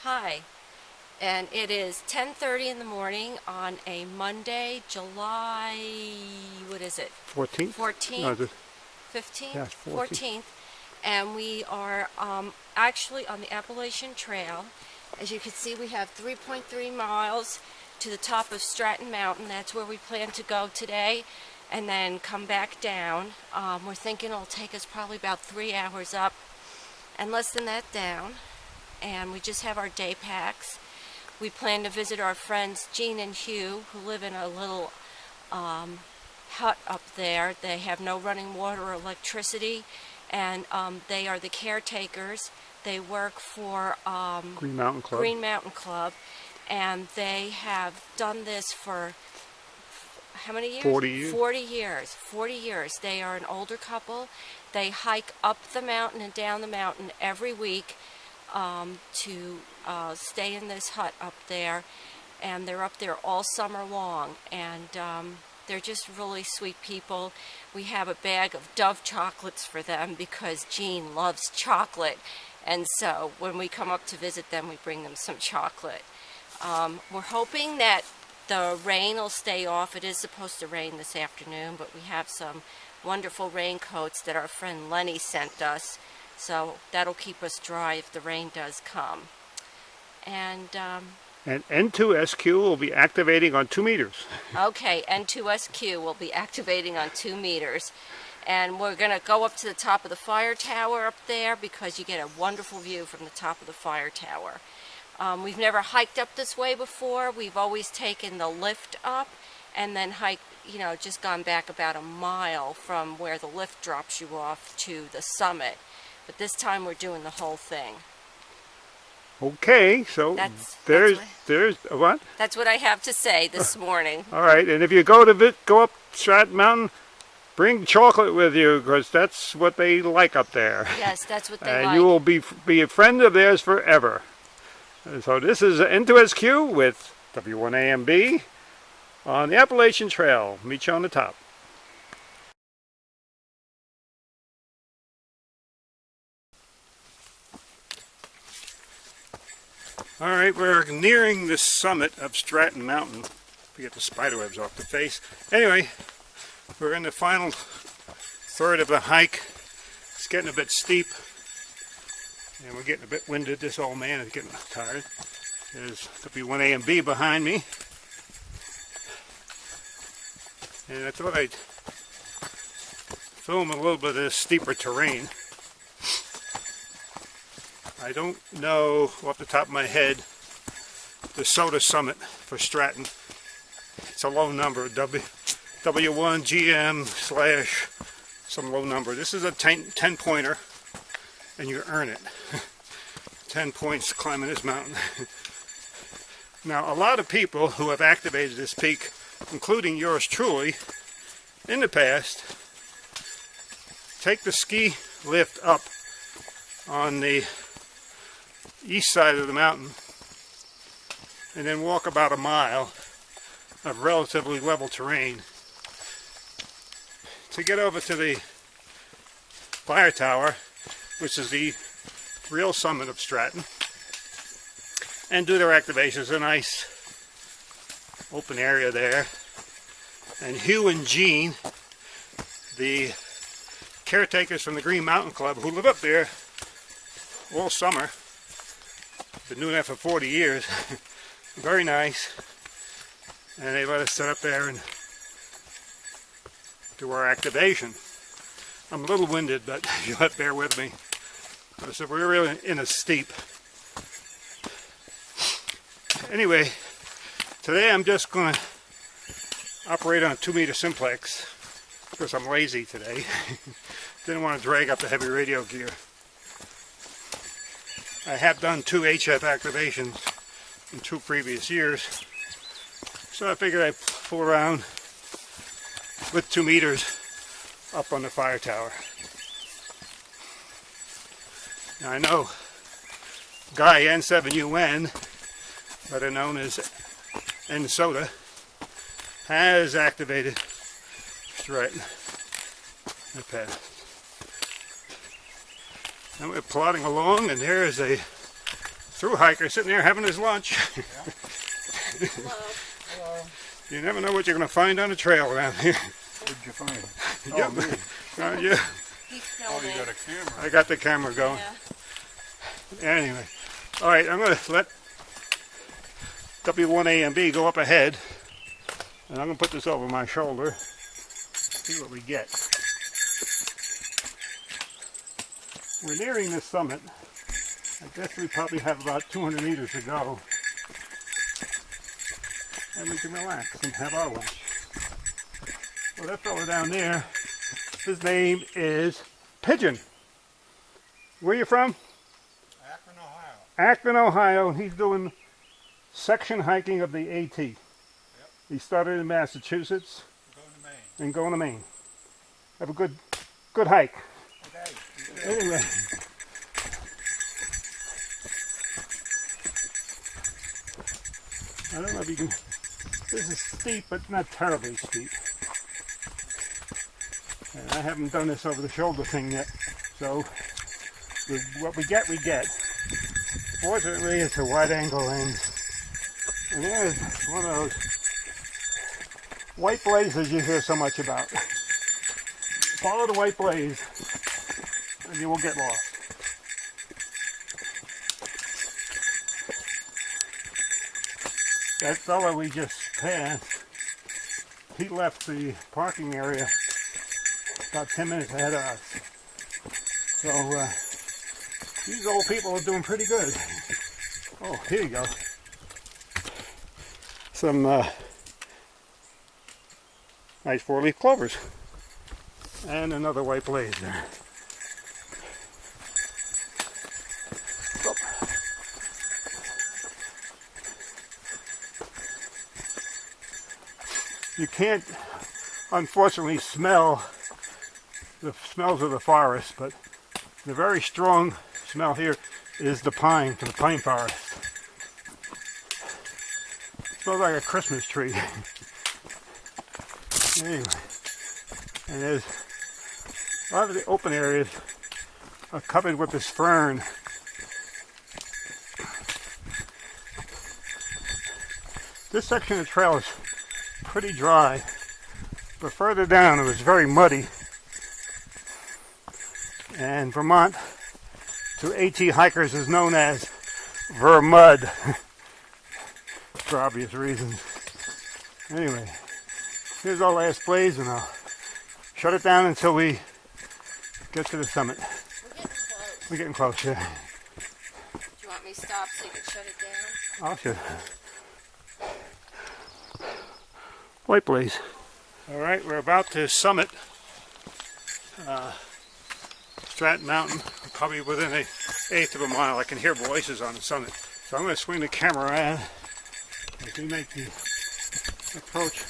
Hi, and it is 10:30 in the morning on a Monday, July, what is it? 14th? No, 14th? the, 15th? yeah, 14th. 14th. And we are actually on the Appalachian Trail. As you can see, we have 3.3 miles to the top of Stratton Mountain. That's where we plan to go today and then come back down. We're thinking it'll take us probably about 3 hours up and less than that down. And we just have our day packs. We plan to visit our friends Jean and Hugh, who live in a little hut up there. They have no running water or electricity, and they are the caretakers. They work for Green Mountain Club. Green Mountain Club, and they have done this for how many years? 40 years. 40 years. 40 years. They are an older couple. They hike up the mountain and down the mountain every week to stay in this hut up there, and they're up there all summer long, and they're just really sweet people. We have a bag of Dove chocolates for them because Jean loves chocolate, and so when we come up to visit them, we bring them some chocolate. We're hoping that the rain will stay off. It is supposed to rain this afternoon, but we have some wonderful raincoats that our friend Lenny sent us, so that'll keep us dry if the rain does come. And N2SQ will be activating on 2 meters. okay, N2SQ will be activating on 2 meters. And we're going to go up to the top of the fire tower up there because you get a wonderful view from the top of the fire tower. We've never hiked up this way before. We've always taken the lift up and then hiked, just gone back about a mile from where the lift drops you off to the summit. But this time we're doing the whole thing. Okay, so there's what? That's what I have to say this morning. All right, and if you go up Stratton Mountain, bring chocolate with you because that's what they like up there. Yes, that's what they and like. you will be a friend of theirs forever. And so this is N2SQ with W1AMB on the Appalachian Trail. Meet you on the top. All right, we're nearing the summit of Stratton Mountain. We get the spiderwebs off the face. Anyway, we're in the final third of the hike. It's getting a bit steep, and we're getting a bit winded. This old man is getting tired. There's W1AMB behind me. And I thought I'd film a little bit of this steeper terrain. I don't know off the top of my head the SOTA summit for Stratton. It's a low number, W1GM / some low number. This is a 10-pointer, and you earn it. 10 points climbing this mountain. Now, a lot of people who have activated this peak, including yours truly, in the past, take the ski lift up on the east side of the mountain and then walk about a mile of relatively level terrain to get over to the fire tower, which is the real summit of Stratton, and do their activations. A nice open area there. And Hugh and Jean, the caretakers from the Green Mountain Club who live up there all summer, been doing that for 40 years. Very nice. And they let us sit up there and do our activation. I'm a little winded, but you'll have to bear with me. So we're really in a steep. Anyway, today I'm just going to operate on a 2-meter simplex because I'm lazy today. Didn't want to drag up the heavy radio gear. I have done 2 HF activations in 2 previous years, so I figured I'd fool around with 2 meters up on the fire tower. Now I know Guy N7UN, better known as N-Soda, has activated Stratton in the past. And we're plodding along, and there is a through hiker sitting there having his lunch. Hello. Hello. You never know what you're going to find on the trail around here. What did you find? Yep. Oh, me. Yeah, He's Oh, filming. you got a camera. I got the camera going. Yeah. Anyway, all right, I'm going to let W1A and B go up ahead, and I'm going to put this over my shoulder, see what we get. We're nearing the summit. I guess we probably have about 200 meters to go, and we can relax and have our lunch. Well, that fella down there, his name is Pigeon. Where you from? Akron, Ohio. Akron, Ohio, and he's doing section hiking of the AT. Yep. He started in Massachusetts Going to Maine. and going to Maine. Have a good hike. Okay. Anyway. I don't know if you can, this is steep, but not terribly steep. And I haven't done this over the shoulder thing yet, so what we get, we get. Fortunately, it's a wide angle lens. And there's one of those white blazes you hear so much about. Follow the white blaze, and you will get lost. That fellow we just passed, he left the parking area about 10 minutes ahead of us. So these old people are doing pretty good. Oh, here you go. Some nice four-leaf clovers. And another white blaze there. Oh. You can't, unfortunately, smell the smells of the forest, but the very strong smell here is the pine from the pine forest. It smells like a Christmas tree. Anyway, and there's a lot of the open areas are covered with this fern. This section of the trail is pretty dry, but further down it was very muddy. And Vermont, to AT hikers, is known as Vermud, for obvious reasons. Anyway, here's our last blaze, and I'll shut it down until we get to the summit. We're getting close. We're getting close, yeah. Do you want me to stop so you can shut it down? I'll shut. White blaze. All right, we're about to summit Stratton Mountain, probably within an eighth of a mile. I can hear voices on the summit. So I'm going to swing the camera around as we make the approach.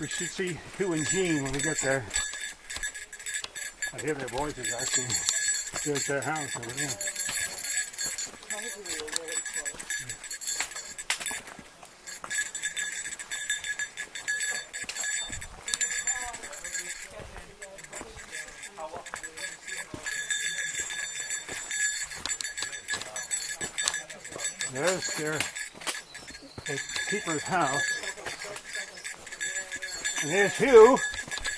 We should see Hugh and Jean when we get there. I hear their voices actually. There's their house over there. There's their keeper's house. And here's Hugh.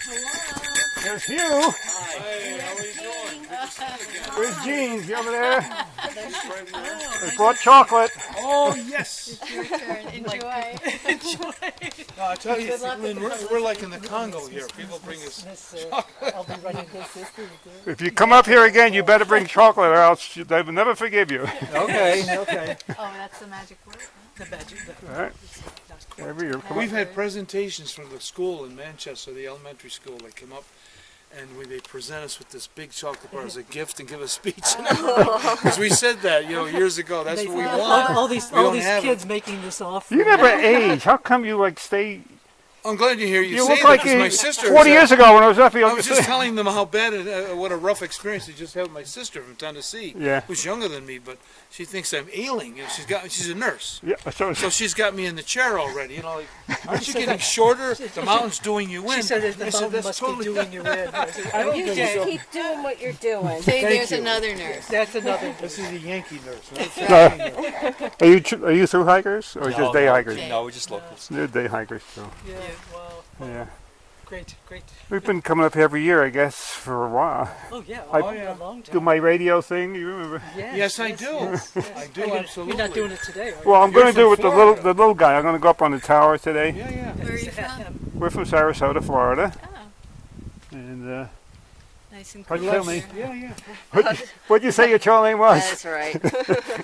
Hello. There's Hugh. Hey, how are you doing? Where's Jean? She over there? They brought chocolate. Oh, yes. Your turn. Enjoy. No, I tell you, Lynn, we're like in the Congo here. People bring us. I'll be running his sister. If you come up here again, you better bring chocolate or else they will never forgive you. Okay, okay. Oh, that's the magic word. The magic word. All right. Every year, come We've up. had presentations from the school in Manchester, the elementary school. They come up and they present us with this big chocolate bar as a gift and give a speech. Because we said that, years ago. That's what we want. All these We don't kids have it. making this offer. You never age. How come you stay I'm glad you hear you You say look that, like 'cause my sister 40 years ago when I was up here. I was just telling them how bad, what a rough experience they just had with my sister from Tennessee. Yeah. Who's younger than me, but she thinks I'm ailing. You know, she's a nurse. Yeah, So she's got me in the chair already. You know, like, aren't you getting shorter? The mountain's doing you in. She said that the I said, mountain that's must totally be doing you in. I said, I don't You think just so. keep doing what you're doing. See, there's you. another nurse. That's another. This is a Yankee nurse. Are you through hikers or just day hikers? No, we're just locals. They're day hikers, so Yeah, well, yeah. great. We've been coming up here every year, I guess, for a while. Oh, yeah. I- A long time. Do my radio thing, you remember? Yes, I do. Yes. I do, You're absolutely. not doing it today, are you? Well, I'm You're going to do it with from the little guy. I'm going to go up on the tower today. Yeah, yeah. Where are you from? We're from Sarasota, Florida, Oh, and nice and Pardon cool. me? Yeah, yeah. what'd you say your trail name was? That's right.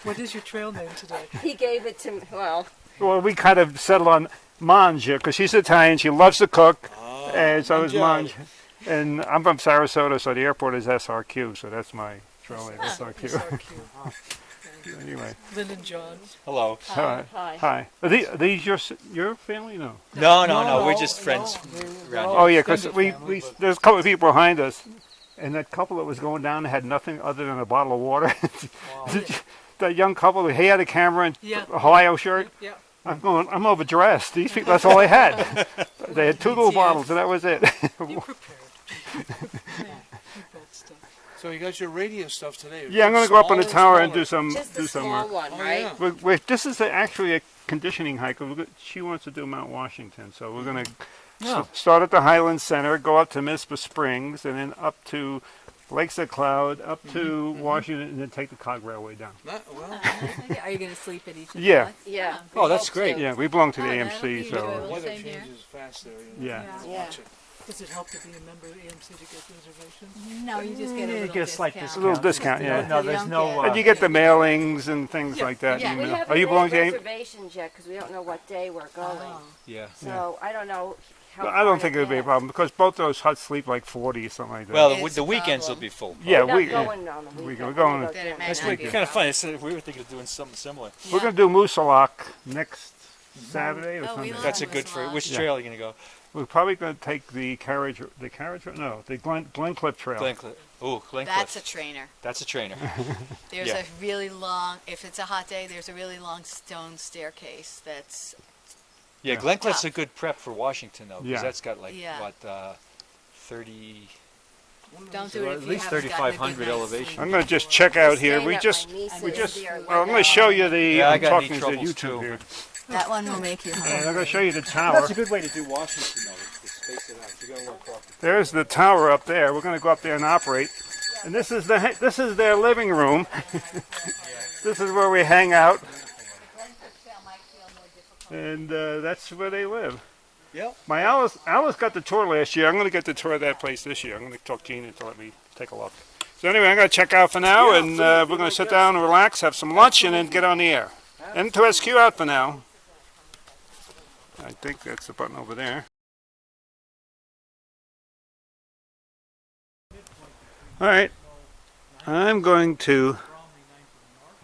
What is your trail name today? He gave it to me. Well, Well, we kind of settled on Manja because she's Italian. She loves to cook, Oh, and so is Manja. Manja. And I'm from Sarasota, so the airport is SRQ, so that's my trail name, SRQ. SRQ. Anyway, Lynn and John. Hello. hi. hi. Hi. Are these your family? No. No, we're just friends around here. Oh yeah, because there's a couple of people behind us, and that couple that was going down had nothing other than a bottle of water. That young couple, he had a camera and Yeah. a Ohio shirt. Yeah. I'm overdressed. These people, that's all they had. They had two little bottles, and that was it. You prepared. You got stuff. So you got your radio stuff today. Yeah, I'm going to go up on the Smaller tower and do smaller. some Just a small one, Oh, right? yeah. This is actually a conditioning hike. She wants to do Mount Washington, so we're going to start at the Highland Center, go up to Mizpah Springs, and then up to Lakes of Cloud, up to Washington, and then take the Cog Railway down. Well, Are you going to sleep at each of Yeah. Yeah. Oh, that's great. Yeah, we belong to the Oh, AMC, that'll be so enjoyable. weather Same here. changes fast there. yeah. Yeah. Watch it. Does it help to be a member of AMC to get reservations? No, you just get a little get a slight discount. A little discount, yeah. No, there's no. And you get the mailings and things like that. Yeah, we email. haven't Are you belong made to AMC? reservations yet because we don't know what day we're going. Oh. Yeah. So I don't know how. I don't far think in it would be a advance. problem because both those huts sleep like 40 or something like that. Well, It's the a weekends will problem. be full. yeah, We're not we going on the weekend. we're going. We're Then it may That's not be. kind of funny. We were thinking of doing something similar. we're going to do Moosalok next Saturday or Oh, we Sunday. love That's a good for. Muscle Which Yeah. trail are you going to go? We're probably going to take the Glencliff Trail. Glencliff. Oh, Glencliff. That's a trainer. That's a trainer. There's Yeah. a really long, if it's a hot day, there's a really long stone staircase that's, Yeah, Yeah. Glencliff's Yeah. a good prep for Washington though, because Yeah. that's got like Yeah. what 30. don't do So it at if you least haven't gotten a 3,500 good night's elevation. sleep. I'm going to just check out here. Staying We at just my niece's we just here. well, I'm going to show you the. Yeah, I I'm got talking knee to troubles, YouTube too. here. That one will make you And hungry. I'm going to show you the tower. That's a good way to do Washington though, to space it out. You got to work off. There's the tower up there. We're going to go up there and operate. And this is their living room. This is where we hang out. And that's where they live. Yep. My Alice got the tour last year. I'm going to get the tour of that place this year. I'm going to talk to Jean to let me take a look. So anyway, I'm going to check out for now, and we're going to sit down and relax, have some lunch, and then get on the air. N2SQ out for now. I think that's the button over there. All right. I'm going to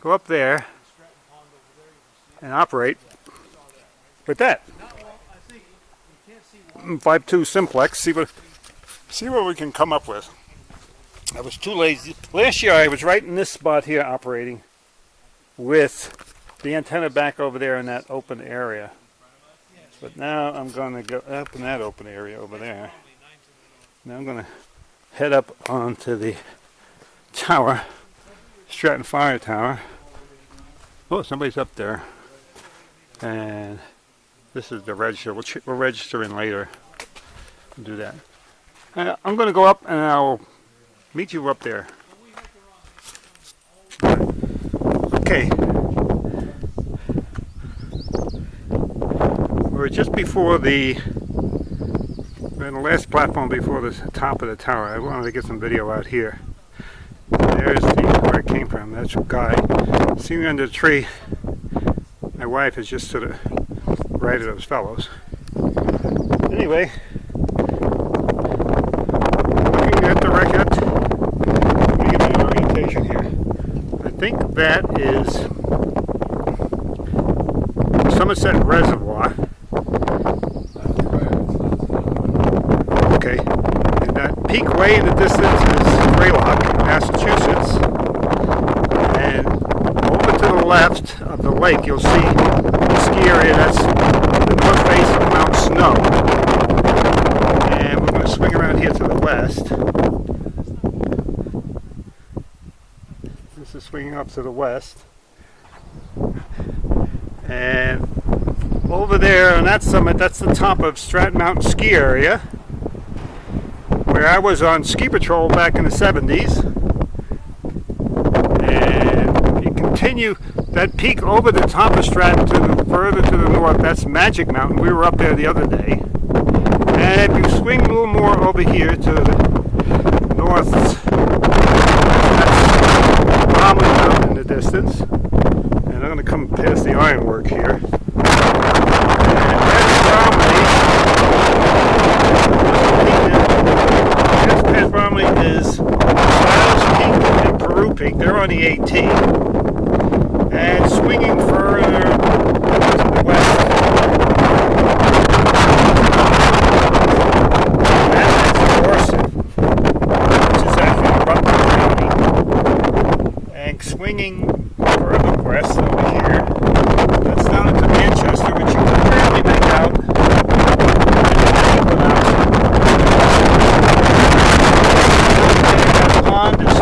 go up there and operate with that. 5.2 simplex. See what we can come up with. I was too lazy. Last year I was right in this spot here operating with the antenna back over there in that open area. But now I'm going to go up in that open area over there. Now I'm going to head up onto the tower, Stratton Fire Tower. Oh, somebody's up there. And this is the register. We'll register in later. We'll do that. I'm going to go up and I'll meet you up there. Okay. We're just before we're in the last platform before the top of the tower. I wanted to get some video out here. There's where it came from. That's a guy. See me under the tree. My wife is just to the right of those fellows. Anyway, looking at the record, let me give you an orientation here. I think that is Somerset Reservoir. Way in the distance is Greylock, Massachusetts. And over to the left of the lake, you'll see the ski area. That's the north face of Mount Snow. And we're going to swing around here to the west. This is swinging up to the west. And over there on that summit, that's the top of Stratton Mountain ski area, where I was on ski patrol back in the 70s. And you continue that peak over the top of Stratton to the further to the north, that's Magic Mountain. We were up there the other day. And if you swing a little more over here to the north, that's Bromley Mountain in the distance. And I'm going to come past the ironwork here. And that's Bromley. Just past Bromley is Stiles Peak and Peru Peak. They're on the AT. And swinging further to the west, that's Dorset, which is actually Rutland County. And swinging further west over here, that's down into Manchester, which you can barely make out. That pond is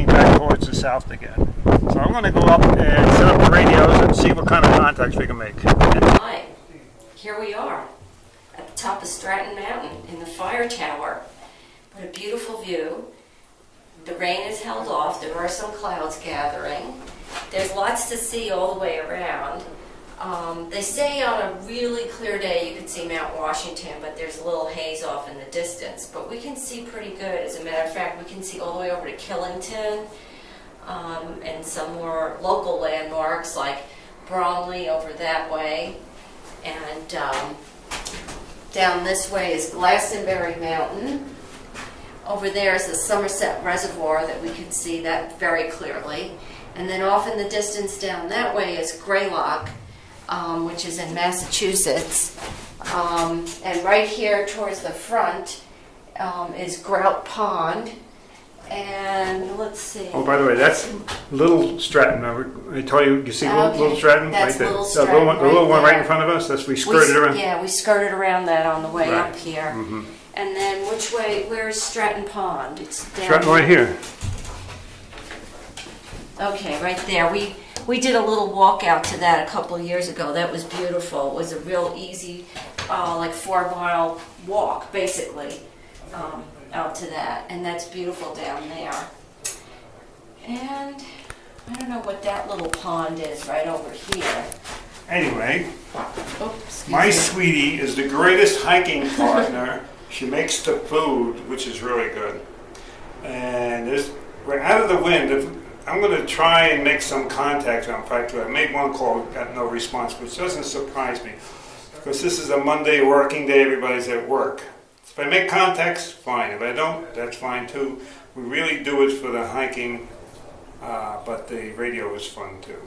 back towards the south again. So I'm going to go up and set up the radios and see what kind of contacts we can make. Hi, here we are at the top of Stratton Mountain in the fire tower. What a beautiful view. The rain is held off. There are some clouds gathering. There's lots to see all the way around. They say on a really clear day you can see Mount Washington, but there's a little haze off in the distance. But we can see pretty good. As a matter of fact, we can see all the way over to Killington, and some more local landmarks like Bromley over that way. And down this way is Glastonbury Mountain. Over there is the Somerset Reservoir that we can see that very clearly. And then off in the distance down that way is Greylock, which is in Massachusetts. And right here towards the front is Grout Pond. And let's see. Oh, by the way, that's Little Stratton. I told you, you see Little Stratton? That's right there. Little So Stratton the little one right right in front of us, that's we skirted around. Yeah, we skirted around that on the way Right. up here. Mm-hmm. And then which way, where's Stratton Pond? It's down Stratton right here. Okay, right there. We did a little walk out to that a couple of years ago. That was beautiful. It was a real easy, like 4-mile walk, basically, out to that. And that's beautiful down there. And I don't know what that little pond is right over here. Anyway, Oops, my sweetie is the greatest hiking partner. She makes the food, which is really good. And we're out of the wind. I'm going to try and make some contacts on 5-2. I made one call, got no response, which doesn't surprise me. Because this is a Monday working day, everybody's at work. If I make contacts, fine. If I don't, that's fine too. We really do it for the hiking, but the radio is fun too.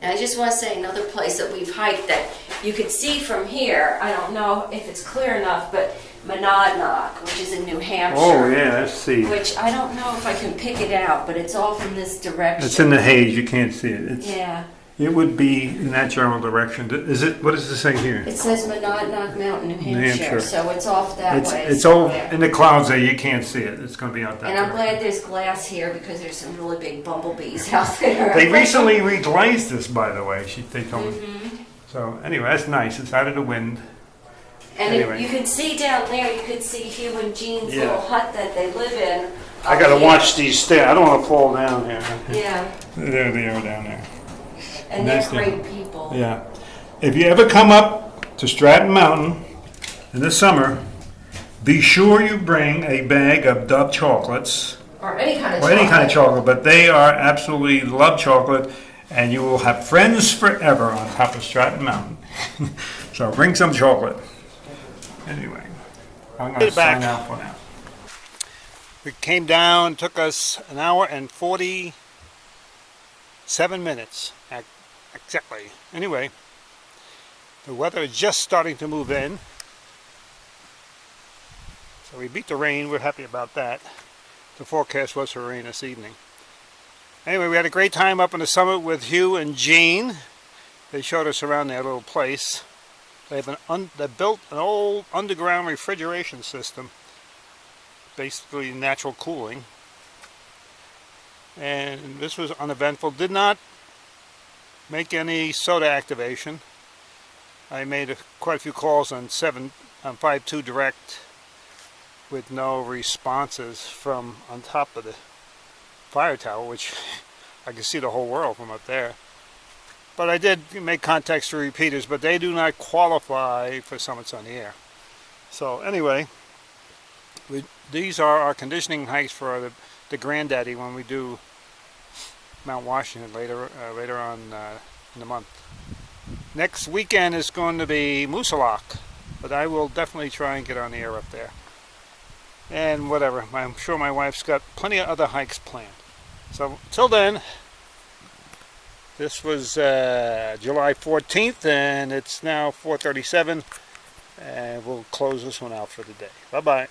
And I just want to say another place that we've hiked that you could see from here. I don't know if it's clear enough, but Monadnock, which is in New Hampshire. Oh yeah, let's see. Which I don't know if I can pick it out, but it's off in this direction. It's in the haze, you can't see it. Yeah. It would be in that general direction. Is it? What does it say here? It says Monadnock Mountain, New Hampshire, so it's off that way. It's all in the clouds there. You can't see it. It's going to be out that And I'm direction. glad there's glass here because there's some really big bumblebees out there. They recently reglazed this, by the way. They told me. Mm-hmm. So anyway, that's nice. It's out of the wind. And Anyway. you can see down there, you could see Hugh and Jean's Yeah. little hut that they live in. I got to up here. watch these stairs. I don't want to fall down here. Yeah, There they are down there. and they're That's the- great people. Yeah. If you ever come up to Stratton Mountain in the summer, be sure you bring a bag of Dove chocolates, Or any kind of or chocolate. any kind of chocolate, but they are absolutely love chocolate, and you will have friends forever on top of Stratton Mountain. So bring some chocolate. Anyway, I'm going to sign out for now. We came down, took us an hour and 47 minutes, exactly. Anyway, The weather is just starting to move in. So we beat the rain. We're happy about that. The forecast was for rain this evening. Anyway, we had a great time up on the summit with Hugh and Jean. They showed us around their little place. They built an old underground refrigeration system, basically natural cooling. And this was uneventful. Did not make any soda activation. I made quite a few calls on 52 direct with no responses from on top of the fire tower, which I can see the whole world from up there. But I did make contacts to repeaters, but they do not qualify for summits on the air. So anyway, these are our conditioning hikes for the granddaddy when we do Mount Washington later on in the month. Next weekend is going to be Moosalok, but I will definitely try and get on the air up there. And whatever, I'm sure my wife's got plenty of other hikes planned. So till then, this was July 14th, and it's now 4:37, and we'll close this one out for the day. Bye-bye.